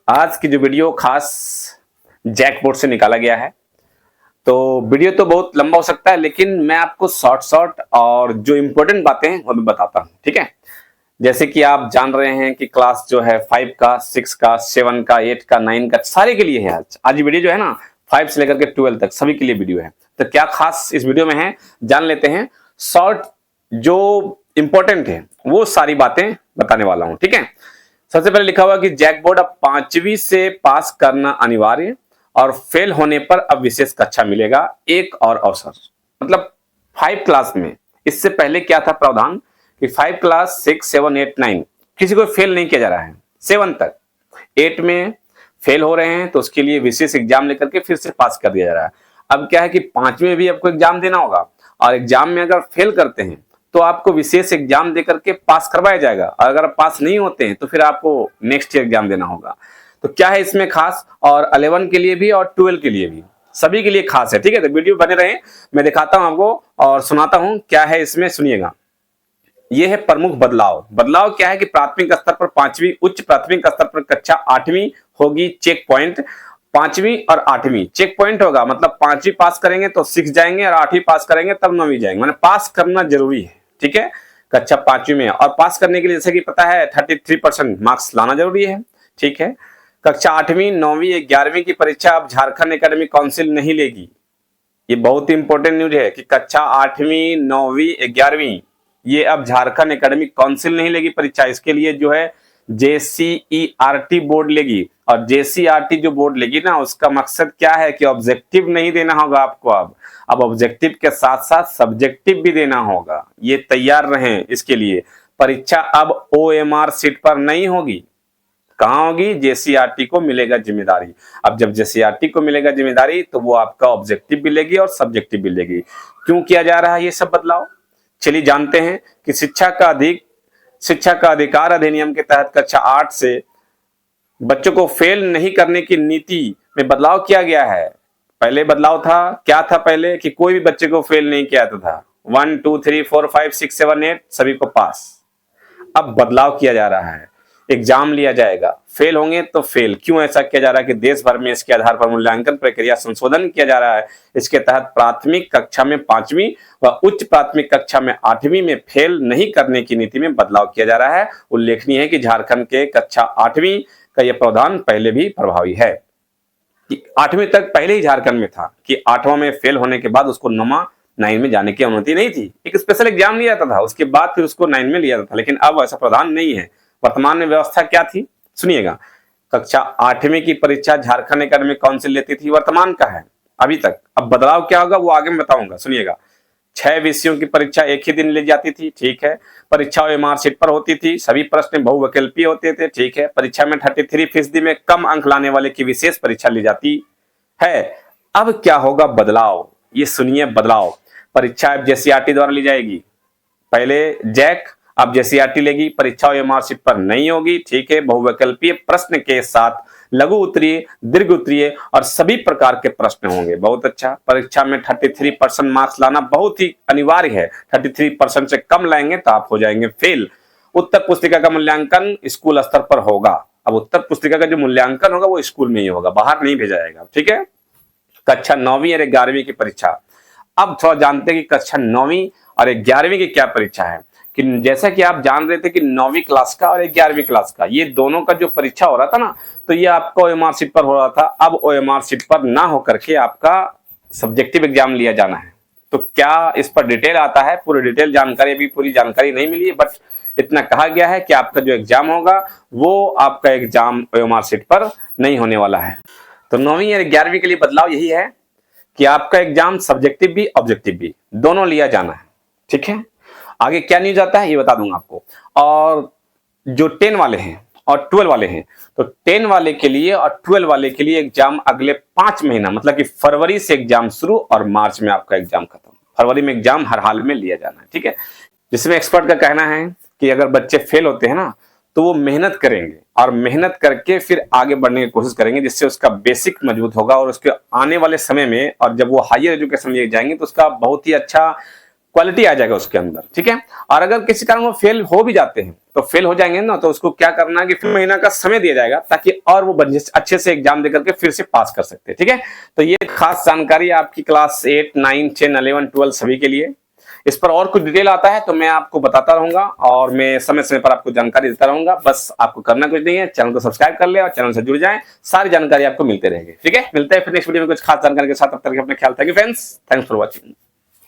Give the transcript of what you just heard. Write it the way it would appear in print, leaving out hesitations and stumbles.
आज की जो वीडियो खास जैकबोर्ड से निकाला गया है। तो वीडियो तो बहुत लंबा हो सकता है, लेकिन मैं आपको शॉर्ट और जो इंपॉर्टेंट बातें हैं वो मैं बताता हूँ। ठीक है, जैसे कि आप जान रहे हैं कि क्लास जो है 5 का, 6 का, 7 का, 8 का, 9 का, सारे के लिए है। आज वीडियो जो है ना 5 से लेकर के 12 तक सभी के लिए वीडियो है। तो क्या खास इस वीडियो में है, जान लेते हैं। शॉर्ट जो इंपॉर्टेंट है वो सारी बातें बताने वाला हूं। ठीक है, सबसे पहले लिखा हुआ कि जैकबोर्ड अब 5वीं से पास करना अनिवार्य और फेल होने पर अब विशेष कक्षा मिलेगा, एक और अवसर। मतलब 5 क्लास में, इससे पहले क्या था प्रावधान कि 5 क्लास 6, 7, 8, 9 किसी को फेल नहीं किया जा रहा है। 7 तक, 8 में फेल हो रहे हैं तो उसके लिए विशेष एग्जाम लेकर के फिर से पास कर दिया जा रहा है। अब क्या है कि 5वीं में भी आपको एग्जाम देना होगा और एग्जाम में अगर फेल करते हैं तो आपको विशेष एग्जाम देकर के पास करवाया जाएगा, और अगर आप पास नहीं होते हैं तो फिर आपको नेक्स्ट ईयर एग्जाम देना होगा। तो क्या है इसमें खास, और 11 के लिए भी और 12 के लिए भी, सभी के लिए खास है। ठीक है, तो वीडियो बने रहे, मैं दिखाता हूं आपको और सुनाता हूं क्या है इसमें, सुनिएगा। यह है प्रमुख बदलाव। बदलाव क्या है कि प्राथमिक स्तर पर 5वीं, उच्च प्राथमिक स्तर पर कक्षा 8वीं होगी चेक पॉइंट। 5वीं और 8वीं चेक पॉइंट होगा, मतलब 5वीं पास करेंगे तो 6 जाएंगे और 8वीं पास करेंगे तब 9वीं जाएंगे। मतलब पास करना जरूरी है। ठीक है, कक्षा 5वीं में, और पास करने के लिए जैसे कि पता है 33% मार्क्स लाना जरूरी है। ठीक है, कक्षा 8वीं, 9वीं, 11वीं की परीक्षा अब झारखंड एकेडमिक काउंसिल नहीं लेगी। ये बहुत इंपॉर्टेंट न्यूज है कि कक्षा 8वीं, 9वीं, 11वीं ये अब झारखंड एकेडमिक काउंसिल नहीं लेगी परीक्षा। इसके लिए जो है JCERT बोर्ड लेगी, और JCERT जो बोर्ड लेगी ना, उसका मकसद क्या है कि ऑब्जेक्टिव नहीं देना होगा आपको। अब ऑब्जेक्टिव के साथ साथ सब्जेक्टिव भी देना होगा। ये तैयार रहें इसके लिए। परीक्षा अब OMR सीट पर नहीं होगी। कहां होगी? JCERT को मिलेगा जिम्मेदारी। अब जब JCERT को मिलेगा जिम्मेदारी तो वो आपका ऑब्जेक्टिव भी लेगी और सब्जेक्टिव भी लेगी। क्यों किया जा रहा है ये सब बदलाव, चलिए जानते हैं। कि शिक्षा का अधिकार अधिनियम के तहत कक्षा 8 से बच्चों को फेल नहीं करने की नीति में बदलाव किया गया है। पहले बदलाव था, क्या था पहले, कि कोई भी बच्चे को फेल नहीं किया था। 1, 2, 3, 4, 5, 6, 7, 8 सभी को पास। अब बदलाव किया जा रहा है, एग्जाम लिया जाएगा, फेल होंगे तो फेल। क्यों ऐसा किया जा रहा है कि देश भर में इसके आधार पर मूल्यांकन प्रक्रिया संशोधन किया जा रहा है। इसके तहत प्राथमिक कक्षा में 5वीं व उच्च प्राथमिक कक्षा में 8वीं में फेल नहीं करने की नीति में बदलाव किया जा रहा है। उल्लेखनीय है कि झारखंड के कक्षा 8वीं का यह प्रावधान पहले भी प्रभावी है। 8वीं तक पहले ही झारखंड में था कि 8वां में फेल होने के बाद उसको 9 में जाने की अनुमति नहीं थी। एक स्पेशल एग्जाम लिया जाता था, उसके बाद फिर उसको 9 में लिया जाता था। लेकिन अब ऐसा प्रावधान नहीं है। वर्तमान में व्यवस्था क्या थी, सुनिएगा। कक्षा 8वीं की परीक्षा झारखंड एकेडमिक काउंसिल लेती थी, वर्तमान का है अभी तक। अब बदलाव क्या होगा वो आगे मैं बताऊंगा, सुनिएगा। 6 विषयों की परीक्षा एक ही दिन ली जाती थी। ठीक है, परीक्षा OMR सीट पर होती थी, सभी प्रश्न बहुविकल्पीय होते थे। ठीक है, परीक्षा में 33% में कम अंक लाने वाले की विशेष परीक्षा ली जाती है। अब क्या होगा बदलाव, ये सुनिए बदलाव। परीक्षा अब JCERT द्वारा ली जाएगी। पहले जैक, अब JCERT लेगी। परीक्षा OMR सीट पर नहीं होगी। ठीक है, बहुविकल्पीय प्रश्न के साथ लघु उत्तरीय, दीर्घ उत्तरीय और सभी प्रकार के प्रश्न होंगे। बहुत अच्छा। परीक्षा में 33% मार्क्स लाना बहुत ही अनिवार्य है। 33% से कम लाएंगे तो आप हो जाएंगे फेल। उत्तर पुस्तिका का मूल्यांकन स्कूल स्तर पर होगा। अब उत्तर पुस्तिका का जो मूल्यांकन होगा वो स्कूल में ही होगा, बाहर नहीं भेजा जाएगा। ठीक है, कक्षा 9वीं और 11वीं की परीक्षा। अब थोड़ा जानते हैं कि कक्षा 9वीं और 11वीं की क्या परीक्षा है। कि जैसा कि आप जान रहे थे कि 9वीं क्लास का और 11वीं क्लास का, ये दोनों का जो परीक्षा हो रहा था ना, तो ये आपका OMR सीट पर हो रहा था। अब OMR सीट पर ना होकर के आपका सब्जेक्टिव एग्जाम लिया जाना है। तो क्या इस पर डिटेल आता है, पूरी डिटेल जानकारी, अभी पूरी जानकारी नहीं मिली है, बट इतना कहा गया है कि आपका जो एग्जाम होगा वो आपका एग्जाम OMR सीट पर नहीं होने वाला है। तो 9वीं और 11वीं के लिए बदलाव यही है कि आपका एग्जाम सब्जेक्टिव भी ऑब्जेक्टिव भी दोनों लिया जाना है। ठीक है, आगे क्या न्यूज आता है ये बता दूंगा आपको। और जो 10 वाले हैं और 12 वाले हैं, तो 10 वाले के लिए और 12 वाले के लिए एग्जाम अगले 5 महीना, मतलब कि फरवरी से एग्जाम शुरू और मार्च में आपका एग्जाम खत्म। फरवरी में एग्जाम हर हाल में लिया जाना है। ठीक है, जिसमें एक्सपर्ट का कहना है कि अगर बच्चे फेल होते हैं ना तो वो मेहनत करेंगे और मेहनत करके फिर आगे बढ़ने की कोशिश करेंगे, जिससे उसका बेसिक मजबूत होगा और उसके आने वाले समय में, और जब वो हायर एजुकेशन लिए जाएंगे तो उसका बहुत ही अच्छा क्वालिटी आ जाएगा उसके अंदर, ठीक है। और अगर किसी कारण वो फेल हो भी जाते हैं, तो फेल हो जाएंगे ना, तो उसको क्या करना है कि फिर महीना का समय दिया जाएगा, ताकि और वो अच्छे से एग्जाम देकर के फिर से पास कर सकते हैं, ठीक है। तो ये खास जानकारी आपकी क्लास 8, 9, 10, 11, 12 सभी के लिए। इस पर और कुछ डिटेल आता है तो मैं आपको बताता रहूंगा, और मैं समय समय पर आपको जानकारी देता रहूंगा। बस आपको करना कुछ नहीं है, चैनल को सब्सक्राइब कर ले और चैनल से जुड़ जाएं, सारी जानकारी आपको मिलते रहेगी, ठीक है। मिलते हैं फिर नेक्स्ट वीडियो में कुछ खास जानकारी के साथ। तब तक अपना ख्याल। Thank you friends, thanks for watching.